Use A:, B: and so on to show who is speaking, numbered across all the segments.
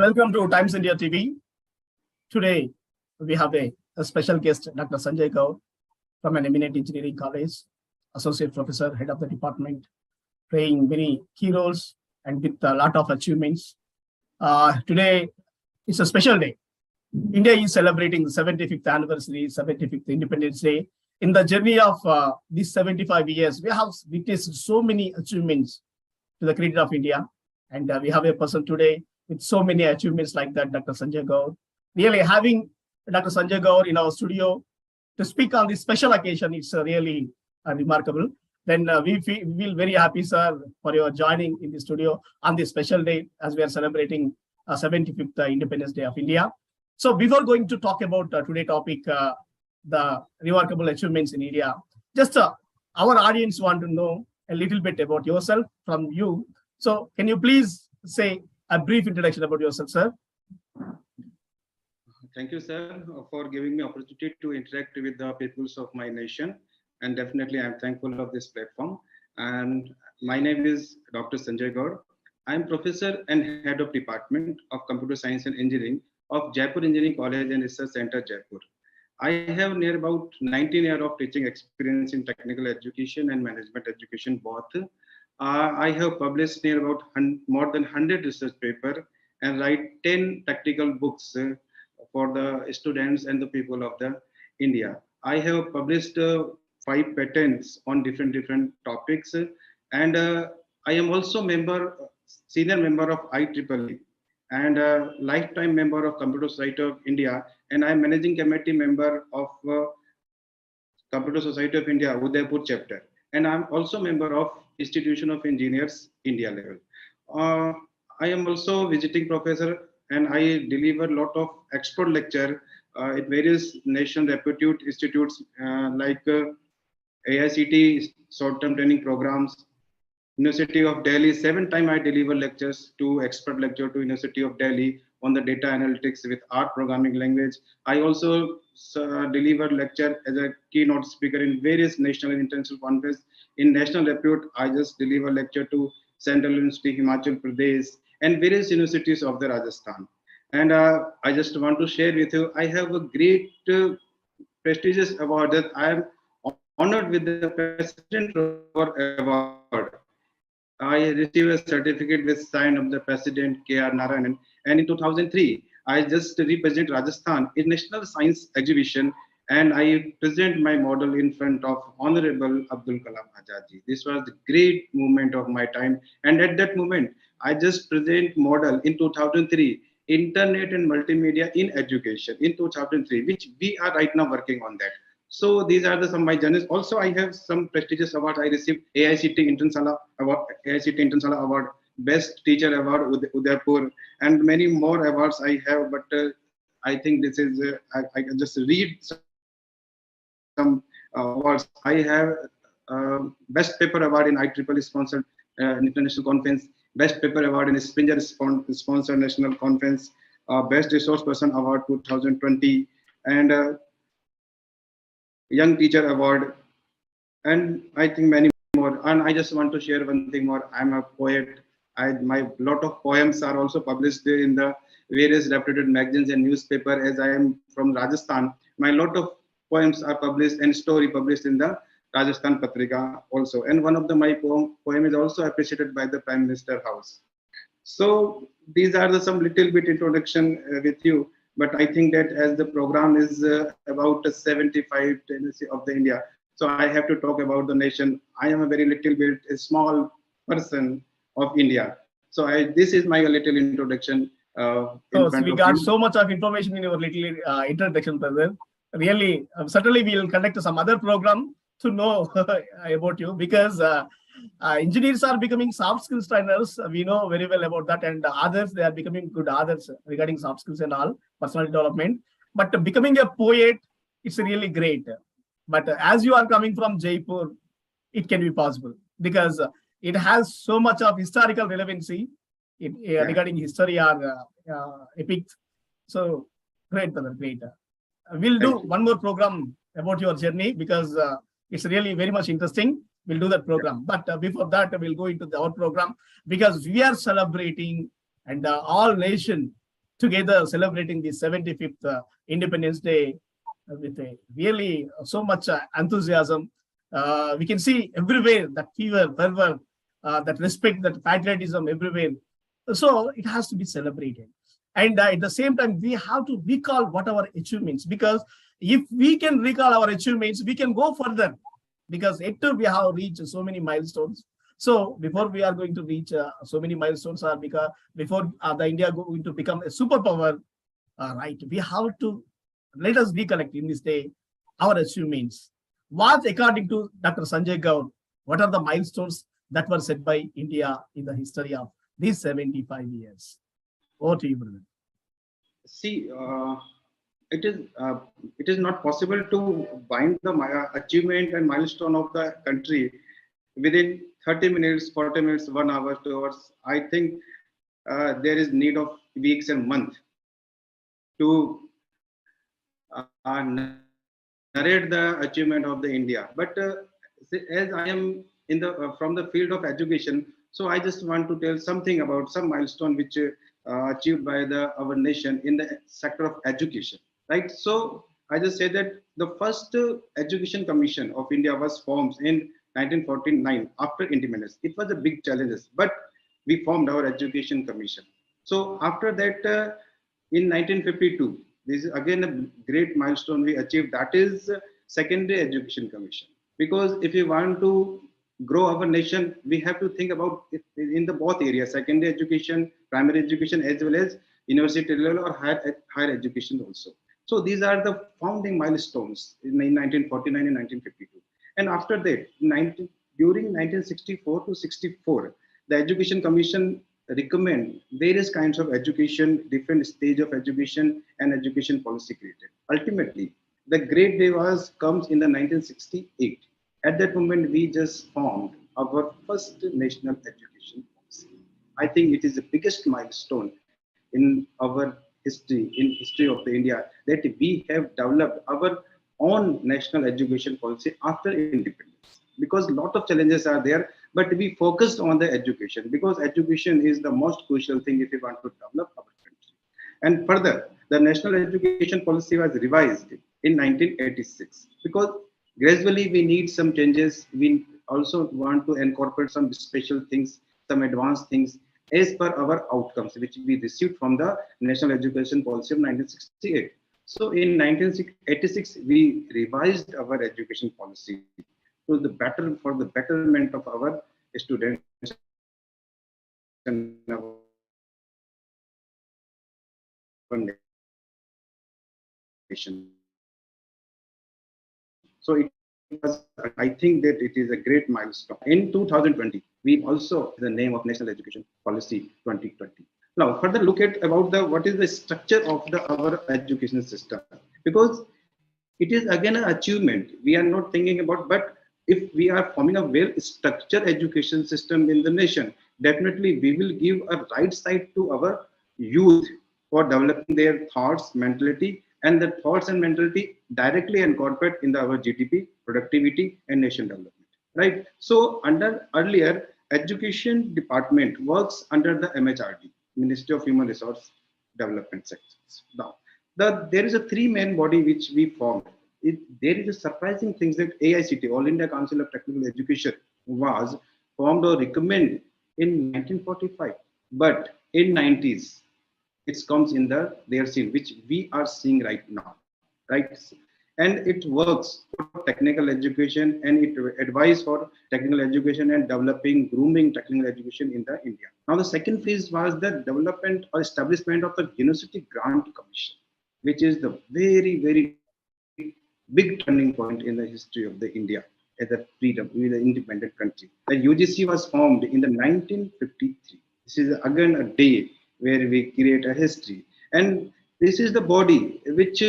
A: Welcome to Times India TV. Today, we have a special guest, Dr. Sanjay Gaur, from an eminent engineering college, associate professor, head of the department, playing many key roles and with a lot of achievements. Today, it's a special day. India is celebrating the 75th anniversary, 75th Independence Day. In the journey of these 75 years, we have witnessed so many achievements to the credit of India. And we have a person today with so many achievements like that, Dr. Sanjay Gaur. Really having Dr. Sanjay Gaur in our studio to speak on this special occasion, it's really remarkable. Then we feel very happy, sir, for your joining in the studio on this special day as we are celebrating 75th Independence Day of India. So before going to talk about today's topic, the remarkable achievements in India, just our audience want to know a little bit about yourself from you. So can you please say a brief introduction about yourself, sir?
B: Thank you, sir, for giving me opportunity to interact with the peoples of my nation. And definitely, I'm thankful of this platform. And my name is Dr. Sanjay Gaur. I'm professor and head of Department of Computer Science and Engineering of Jaipur Engineering College and Research Center, Jaipur. I have near about 19 years of teaching experience in technical education and management education both. I have published near about more than 100 research papers and write 10 technical books for the students and the people of the India. I have published 5 patents on different topics, and I am also senior member of IEEE and a lifetime member of Computer Society of India, and I am managing committee member of Computer Society of India Udaipur chapter, and I am also member of Institution of Engineers India level. I am also visiting professor and I deliver a lot of expert lecture at various nation reputed institutes like AICT short-term training programs, University of Delhi. 7 times I deliver lectures to expert lecture to University of Delhi on the data analytics with R programming language. I also deliver lecture as a keynote speaker in various national and international conferences. In national repute, I just deliver lecture to Central University, Himachal Pradesh, and various universities of the Rajasthan. And I just want to share with you, I have a great prestigious award that I am honored with the President Award. I received a certificate with sign of the President K.R. Narayanan, and in 2003, I just represent Rajasthan in National Science Exhibition, and I present my model in front of Honorable Abdul Kalam Azadi. This was the great moment of my time, and at that moment, I just present model in 2003, Internet and Multimedia in Education in 2003, which we are right now working on that. So these are some of my journeys. Also, I have some prestigious awards. I received AICT International Award, Best Teacher Award, Udaipur, and many more awards I have. But I think this is, I can just read some awards. I have Best Paper Award in IEEE sponsored international conference, Best Paper Award in Springer sponsored national conference, Best Resource Person Award 2020, and Young Teacher Award, and I think many more. And I just want to share one thing more. I'm a poet. My lot of poems are also published in the various reputed magazines and newspaper. As I am from Rajasthan, my lot of poems are published and story published in the Rajasthan Patrika also. And one of my poem is also appreciated by the Prime Minister House. So these are some little bit introduction with you. But I think that as the program is about 75 tendency of the India, so I have to talk about the nation. I am a very little bit a small person of India. So this is my little introduction.
A: So we got so much of information in your little introduction, brother. Really, certainly we will conduct some other program to know about you, because engineers are becoming soft skills trainers. We know very well about that, and others, they are becoming good others regarding soft skills and all personal development. But becoming a poet, it's really great. But as you are coming from Jaipur, it can be possible because it has so much of historical relevancy regarding history or epics. So great, brother, great. We'll do one more program about your journey because it's really very much interesting. We'll do that program. But before that, we'll go into our program because we are celebrating, and all nation together celebrating the 75th Independence Day with a really so much enthusiasm. We can see everywhere that fever, fervor, that respect, that patriotism everywhere. So it has to be celebrated. And at the same time, we have to recall what our achievements, because if we can recall our achievements, we can go further, because yet we have reached so many milestones. So before we are going to reach so many milestones, or because before the India going to become a superpower, right, we have to let us recollect in this day our achievements. What, according to Dr. Sanjay Gaur, what are the milestones that were set by India in the history of these 75 years? Over to you, brother.
B: See, it is not possible to bind the achievement and milestone of the country within 30 minutes, 40 minutes, 1 hour, 2 hours. I think there is need of weeks and months to narrate the achievement of the India. But as I am in the from the field of education, so I just want to tell something about some milestone which achieved by our nation in the sector of education, right? So I just say that the first education commission of India was formed in 1949 after independence. It was a big challenge, but we formed our education commission. So after that, in 1952, this is again a great milestone we achieved, that is secondary education commission. Because if we want to grow our nation, we have to think about it in the both areas, secondary education, primary education, as well as university level or higher education also. So these are the founding milestones in 1949 and 1952. And after that, during 1964 to 64, the Education Commission recommend various kinds of education, different stage of education, and education policy created. Ultimately, the great day comes in the 1968. At that moment, we just formed our first national education policy. I think it is the biggest milestone in our history, in history of the India, that we have developed our own national education policy after independence. Because a lot of challenges are there, but we focused on the education, because education is the most crucial thing if we want to develop our country. And further, the national education policy was revised in 1986, because gradually we need some changes. We also want to incorporate some special things, some advanced things as per our outcomes, which we received from the national education policy of 1968. So in 1986, we revised our education policy for the betterment of our students and our nation. So it was, I think that it is a great milestone. In 2020, we also the name of National Education Policy 2020. Now, further look at about what is the structure of our education system, because it is again an achievement. We are not thinking about, but if we are forming a well-structured education system in the nation, definitely we will give a right side to our youth for developing their thoughts, mentality, and the thoughts and mentality directly incorporate in our GDP, productivity, and nation development. Right. So under earlier, education department works under the MHRD, Ministry of Human Resource Development sections. Now, there is a three main body which we formed. There is a surprising thing that AICT, All India Council of Technical Education, was formed or recommended in 1945, but in 90s, it comes in their scene, which we are seeing right now, right? And it works for technical education, and it advises for technical education and developing, grooming technical education in the India. Now, the second phase was the development or establishment of the University Grant Commission, which is the very, very big turning point in the history of the India as a freedom, with an independent country. The UGC was formed in the 1953. This is again a day where we create a history, and this is the body which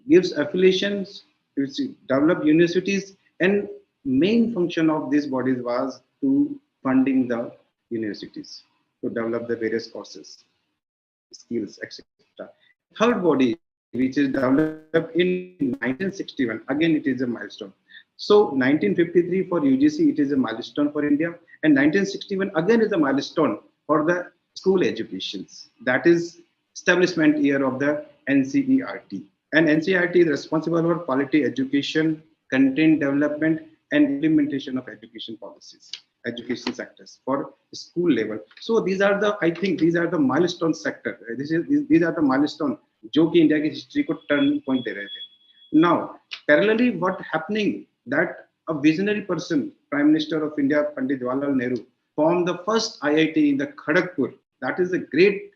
B: gives affiliations, which develop universities, and main function of these bodies was to funding the universities to develop the various courses, skills, etc. Third body, which is developed in 1961, again it is a milestone. So 1953 for UGC, it is a milestone for India, and 1961 again is a milestone for the school educations. That is establishment year of the NCERT. And NCERT is responsible for quality education, content development, and implementation of education policies, education sectors for school level. So these are the, I think these are the milestone sector. These are the milestone जो कि India की history को turning point दे रहे थे. Now, parallelly, what happening that a visionary person, Prime Minister of India, Pandit Jawaharlal Nehru, formed the first IIT in the Kharagpur. That is a great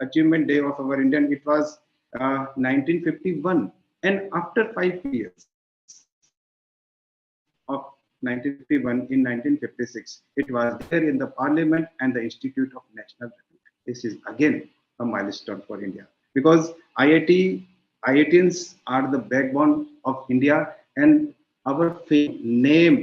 B: achievement day of our Indian. It was 1951, and after 5 years of 1951, in 1956, it was there in the Parliament and the Institute of National Republic. This is again a milestone for India, because IITians are the backbone of India, and our fame, name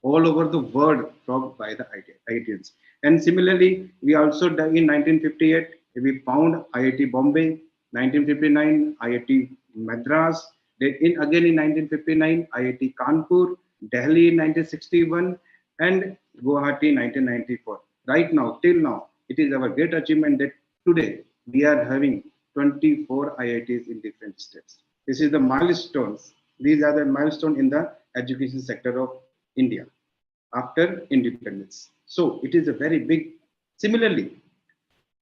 B: all over the world from by the IITians. And similarly, we also in 1958 we found IIT Bombay, 1959 IIT Madras, then again in 1959 IIT Kanpur, Delhi in 1961, and Guwahati 1994. Right now, till now, it is our great achievement that today we are having 24 IITs in different states. This is the milestones. These are the milestones in the education sector of India after independence. So it is a very big. Similarly,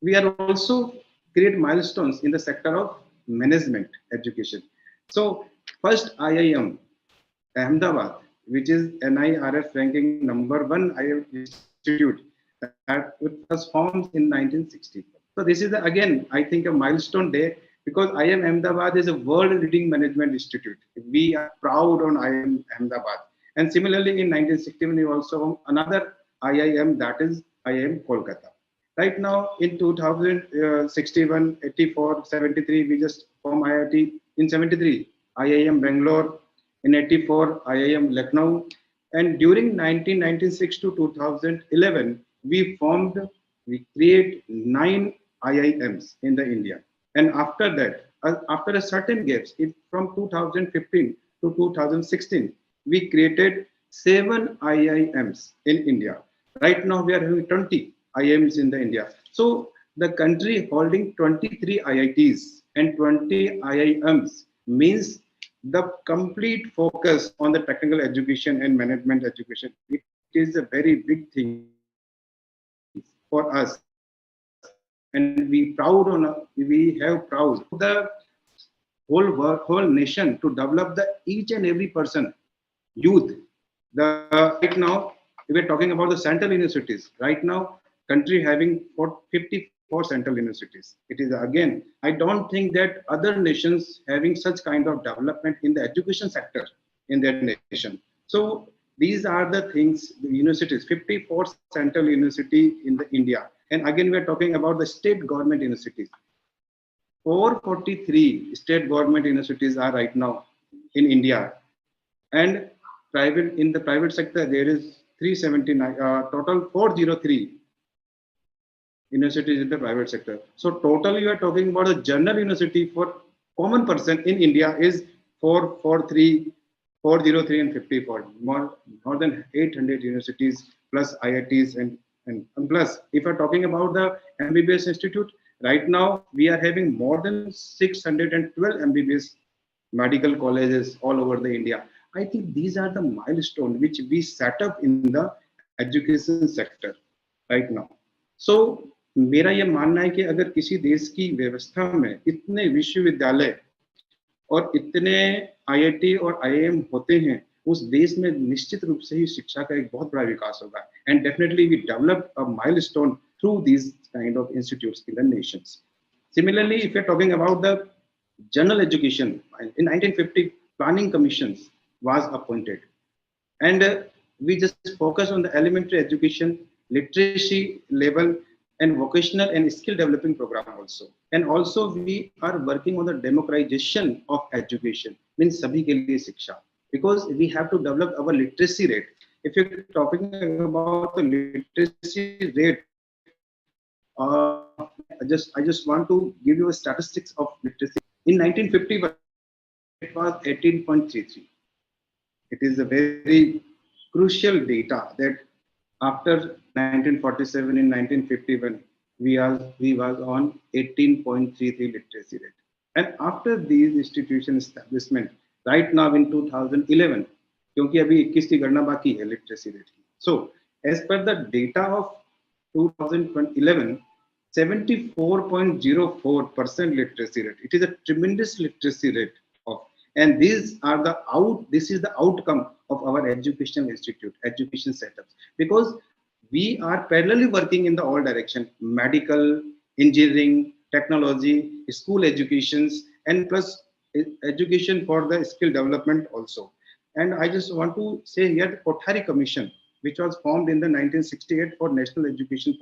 B: we are also create milestones in the sector of management education. So first IIM Ahmedabad, which is NIRF ranking #1 IIM institute, that was formed in 1960. So this is again, I think, a milestone day, because IIM Ahmedabad is a world-leading management institute. We are proud on IIM Ahmedabad. And similarly, in 1961, we also another IIM, that is IIM Kolkata. Right now, in 2061, 84, 73, we just form IIT. In 73, IIM Bangalore. In 84, IIM Lucknow. And during 1996 to 2011, we create 9 IIMs in the India. And after that, after a certain gaps, from 2015 to 2016, we created 7 IIMs in India. Right now, we are having 20 IIMs in the India. So the country holding 23 IITs and 20 IIMs means the complete focus on the technical education and management education. It is a very big thing for us, and we have proud the whole nation to develop the each and every person, youth. Right now we are talking about the central universities. Right now, country having 54 central universities. It is again, I don't think that other nations having such kind of development in the education sector in their nation. So these are the things, the universities, 54 central university in the India. And again, we are talking about the state government universities. 443 state government universities are right now in India, and in the private sector there is 379, total 403 universities in the private sector. So total you are talking about a general university for common person in India is 403 and 54, more than 800 universities plus IITs and plus if you're talking about the MBBS institute, right now we are having more than 612 MBBS medical colleges all over the India. I think these are the milestones which we set up in the education sector right now. So मेरा ये मानना है कि अगर किसी देश की व्यवस्था में इतने विश्वविद्यालय और इतने IIT और IIM होते हैं, उस देश में निश्चित रूप से ही शिक्षा का एक बहुत बड़ा विकास होगा. And definitely we develop a milestone through these kind of institutes in the nations. Similarly, if you're talking about the general education, in 1950, planning commissions was appointed, and we just focus on the elementary education, literacy level, and vocational and skill developing program also. And also we are working on the democratization of education, means sabhi ke liye shiksha, because we have to develop our literacy rate. If you're talking about the literacy rate, I just want to give you a statistics of literacy. In 1950, it was 18.33. It is a very crucial data that after 1947, in 1951, we was on 18.33 literacy rate. And after these institution establishment, right now in 2011, क्योंकि अभी 21 की गणना बाकी है literacy rate की. So as per the data of 2011, 74.04% literacy rate. It is a tremendous literacy rate of, and these are the this is the outcome of our educational institute, education setups, because we are parallelly working in the all direction, medical, engineering, technology, school educations, and plus education for the skill development also. And I just want to say here the Kothari Commission, which was formed in the 1968 for national education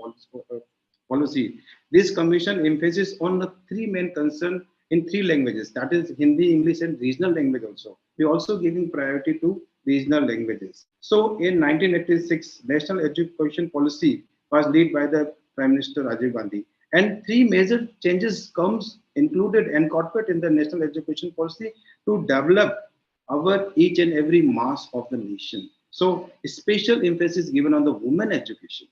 B: policy. This commission emphasizes on the three main concerns in three languages, that is Hindi, English, and regional language also. We also giving priority to regional languages. So in 1986, national education policy was led by the Prime Minister Rajiv Gandhi, and three major changes comes included and incorporated in the national education policy to develop our each and every mass of the nation. So special emphasis given on the women education.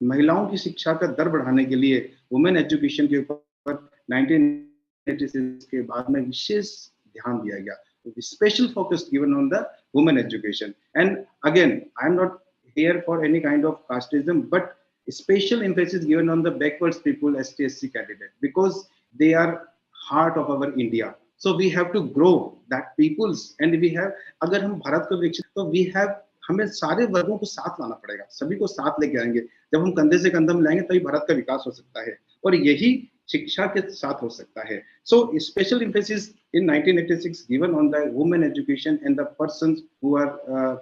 B: महिलाओं की शिक्षा का दर बढ़ाने के लिए women education के ऊपर 1986 के बाद में विशेष ध्यान दिया गया. Special focus given on the women education. And again, I am not here for any kind of casteism, but special emphasis given on the backwards people, ST/SC candidate, because they are heart of our India. So we have to grow that peoples, and we have, अगर हम भारत को विकसित, तो we have, हमें सारे वर्गों को साथ लाना पड़ेगा, सभी को साथ लेके आएंगे. जब हम कंधे से कंधा मिलाएंगे तभी भारत का विकास हो सकता है, और यही शिक्षा के साथ हो सकता है. So special emphasis in 1986 given on the women education and the persons who are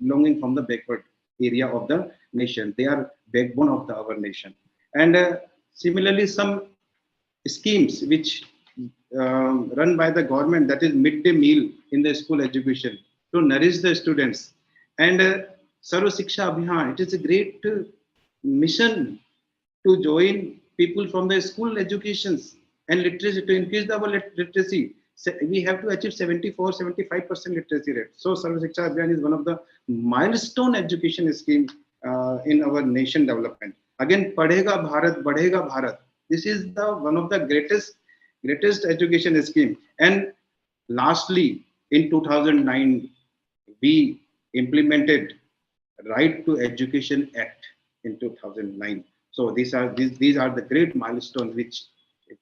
B: belonging from the backward area of the nation. They are backbone of our nation. And similarly, some schemes which run by the government, that is midday meal in the school education to nourish the students. And Sarva Shiksha Abhiyan, it is a great mission to join people from the school educations and literacy, to increase our literacy. So we have to achieve 74-75% literacy rate. So Sarva Shiksha Abhiyan is one of the milestone education scheme in our nation development. Again, Padhega Bharat, Badhega Bharat. This is the one of the greatest education scheme. And lastly, in 2009, we implemented Right to Education Act in 2009. So these are the great milestones which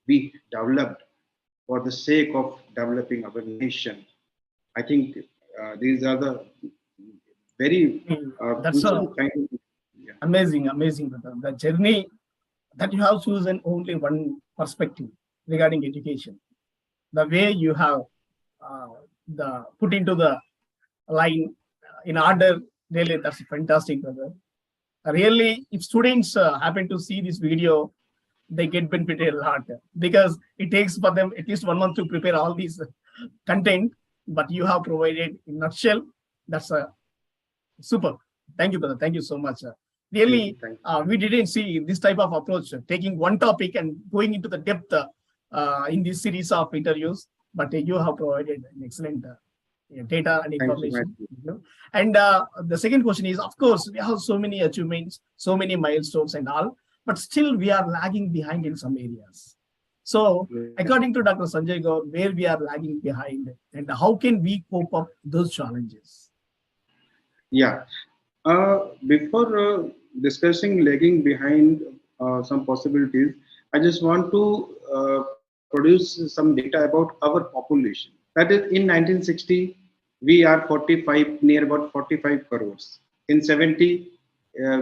B: we developed for the sake of developing our nation. I think these are the very
A: that's amazing. The journey that you have chosen only one perspective regarding education. The way you have put into the line in order, really, that's fantastic, brother. Really, if students happen to see this video, they get benefited a lot, because it takes for them at least 1 month to prepare all these content, but you have provided in a nutshell. That's super. Thank you, brother. Thank you so much. Really, we didn't see this type of approach, taking one topic and going into the depth in this series of interviews, but you have provided an excellent data and information. And the second question is, of course, we have so many achievements, so many milestones and all, but still we are lagging behind in some areas. So according to Dr. Sanjay Gaur, where we are lagging behind and how can we cope up those challenges?
B: Yeah. Before discussing lagging behind some possibilities, I just want to produce some data about our population. That is, in 1960, we are 45, near about 45 crores. In 70,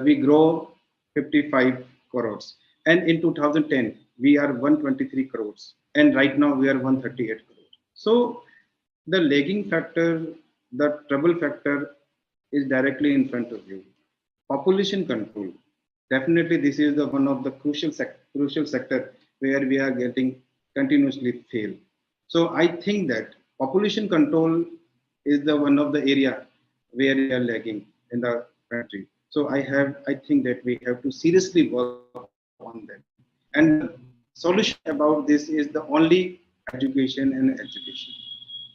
B: we grow 55 crores. And in 2010, we are 123 crores. And right now, we are 138 crores. So the lagging factor, the trouble factor is directly in front of you. Population control. Definitely, this is the one of the crucial sector where we are getting continuously fail. So I think that population control is the one of the area where we are lagging in the country. So I think that we have to seriously work on that. And the solution about this is the only education and education.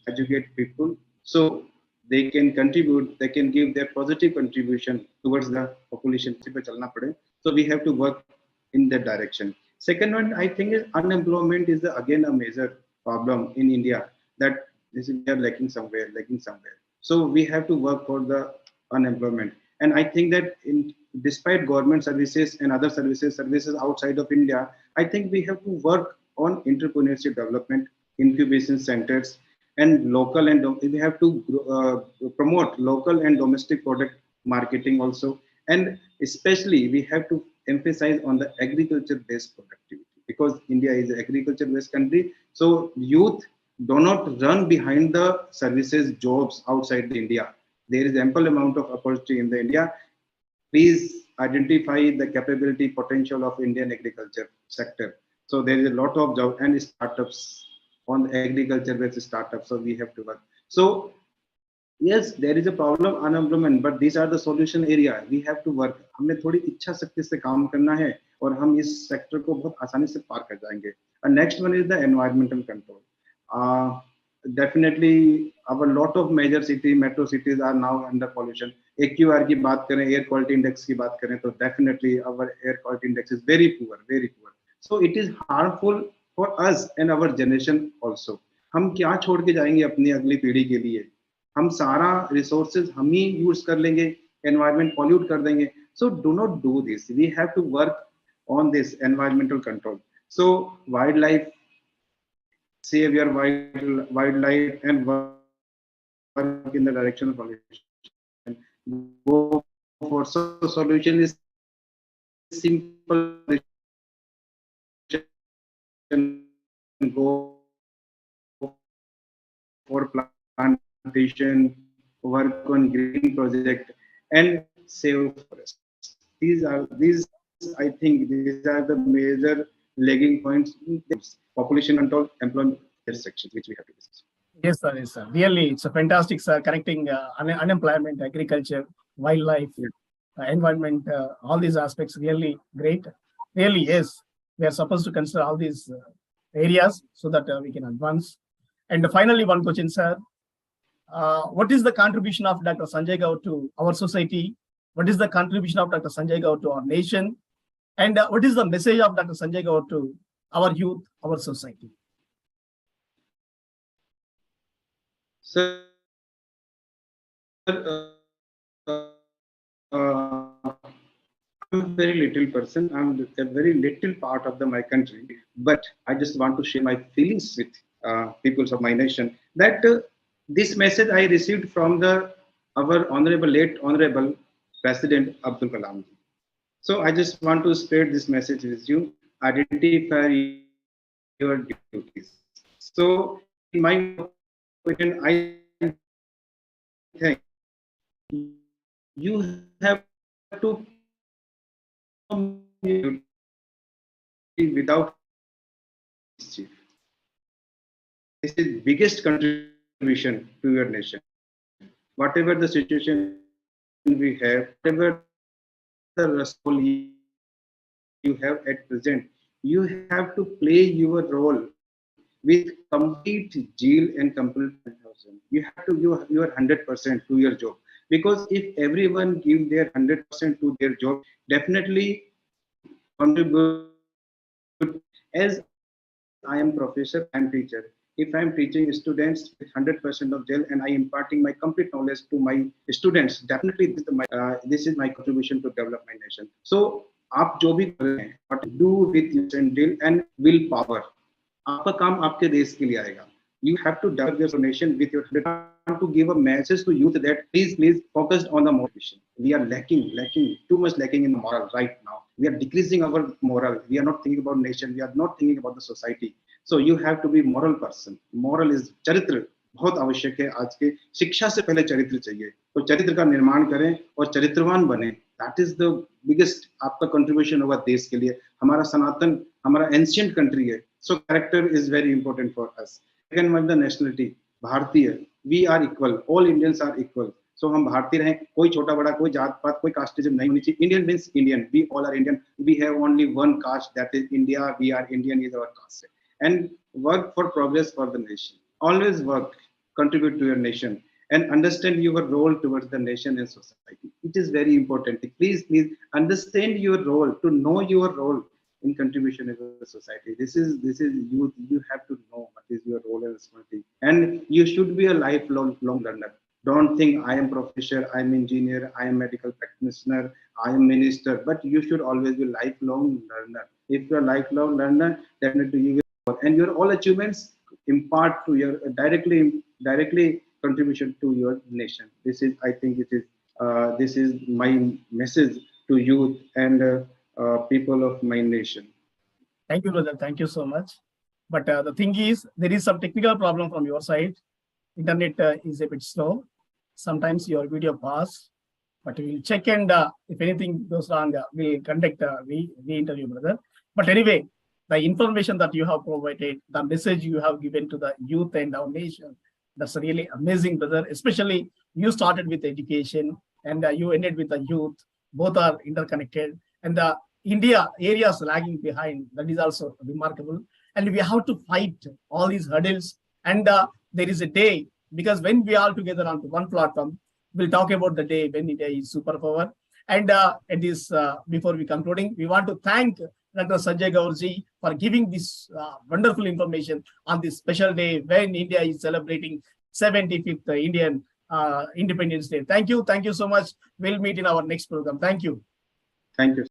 B: Educate people so they can contribute, they can give their positive contribution towards the population. So we have to work in that direction. Second one, I think, is unemployment is again a major problem in India, that this is, we are lacking somewhere. So we have to work for the unemployment. And I think that despite government services and other services outside of India, I think we have to work on entrepreneurship development, incubation centers, and local and we have to promote local and domestic product marketing also. And especially we have to emphasize on the agriculture based productivity, because India is an agriculture based country. So youth do not run behind the services jobs outside the India. There is ample amount of opportunity in the India. Please identify the capability potential of Indian agriculture sector. So there is a lot of job and startups on the agriculture based startups. So we have to work. So yes, there is a problem unemployment, but these are the solution area. We have to work. हमें थोड़ी इच्छा शक्ति से काम करना है और हम इस सेक्टर को बहुत आसानी से पार कर जाएंगे. And next one is the environmental control. Definitely, our lot of major cities, metro cities are now under pollution. AQR की बात करें, air quality index की बात करें, तो definitely our air quality index is very poor, very poor. So it is harmful for us and our generation also. हम क्या छोड़ के जाएंगे अपनी अगली पीढ़ी के लिए? हम सारा resources हम ही use कर लेंगे, environment pollute कर देंगे. So do not do this. We have to work on this environmental control. So wildlife, save your wildlife and work in the direction of pollution. Go for solution is simple. Go for plantation, work on green project, and save forest. These I think these are the major lagging points in population control, employment sections which we have to discuss.
A: Yes, sir. Yes, sir. Really, it's a fantastic, sir. Connecting unemployment, agriculture, wildlife, environment, all these aspects. Really great. Really, yes. We are supposed to consider all these areas so that we can advance. And finally, one question, sir. What is the contribution of Dr. Sanjay Gaur to our society? What is the contribution of Dr. Sanjay Gaur to our nation? And what is the message of Dr. Sanjay Gaur to our youth, our society?
B: Sir, I'm a very little person. I'm a very little part of my country, but I just want to share my feelings with peoples of my nation. That this message I received from our late honorable President Abdul Kalam. So I just want to spread this message with you. Identify your duties. So in my opinion, I think you have to without mischief. This is biggest contribution to your nation. Whatever the situation we have, whatever the role you have at present, you have to play your role with complete zeal and complete enthusiasm. You have to give your 100% to your job, because if everyone give their 100% to their job, definitely contribute. As I am professor and teacher, if I am teaching students with 100% of zeal and I am imparting my complete knowledge to my students, definitely this is my contribution to develop my nation. So आप जो भी कर रहे हैं, what do with your zeal and willpower, आपका काम आपके देश के लिए आएगा. You have to develop your nation with your 100%. To give a message to youth that please focus on the motivation. We are lacking too much lacking in the moral right now. We are decreasing our moral. We are not thinking about nation. We are not thinking about the society. So you have to be moral person. Moral is चरित्र बहुत आवश्यक है. आज के शिक्षा से पहले चरित्र चाहिए. तो चरित्र का निर्माण करें और चरित्रवान बने. That is the biggest आपका contribution होगा देश के लिए. हमारा सनातन, हमारा ancient country है. So character is very important for us. Second one, the nationality. भारतीय. We are equal. All Indians are equal. So हम भारतीय रहें. कोई छोटा बड़ा, कोई जात पात, कोई casteism नहीं होनी चाहिए. Indian means Indian. We all are Indian. We have only one caste, that is India. We are Indian is our caste. And work for progress for the nation. Always work, contribute to your nation, and understand your role towards the nation and society. It is very important. Please understand your role, to know your role, in contribution to the society. This is youth. You have to know what is your role and responsibility, and you should be a lifelong learner. Don't think I am professor, I am engineer, I am medical practitioner, I am minister, but you should always be lifelong learner. If you're a lifelong learner, definitely you will, and your all achievements impart to your directly contribution to your nation. This is, I think, this is my message to youth and people of my nation.
A: Thank you, brother. Thank you so much. But the thing is, there is some technical problem from your side. Internet is a bit slow. Sometimes your video pass, but we'll check, and if anything goes wrong, we'll conduct the interview, brother. But anyway, the information that you have provided, the message you have given to the youth and our nation, that's really amazing, brother. Especially you started with education and you ended with the youth. Both are interconnected, and the India areas lagging behind. That is also remarkable. And we have to fight all these hurdles. And there is a day, because when we are together on one platform, we'll talk about the day when India is superpower. And at this, before we concluding, we want to thank Dr. Sanjay Gaur ji for giving this wonderful information on this special day when India is celebrating 75th Indian Independence Day. Thank you so much. We'll meet in our next program. Thank you.
B: Thank you.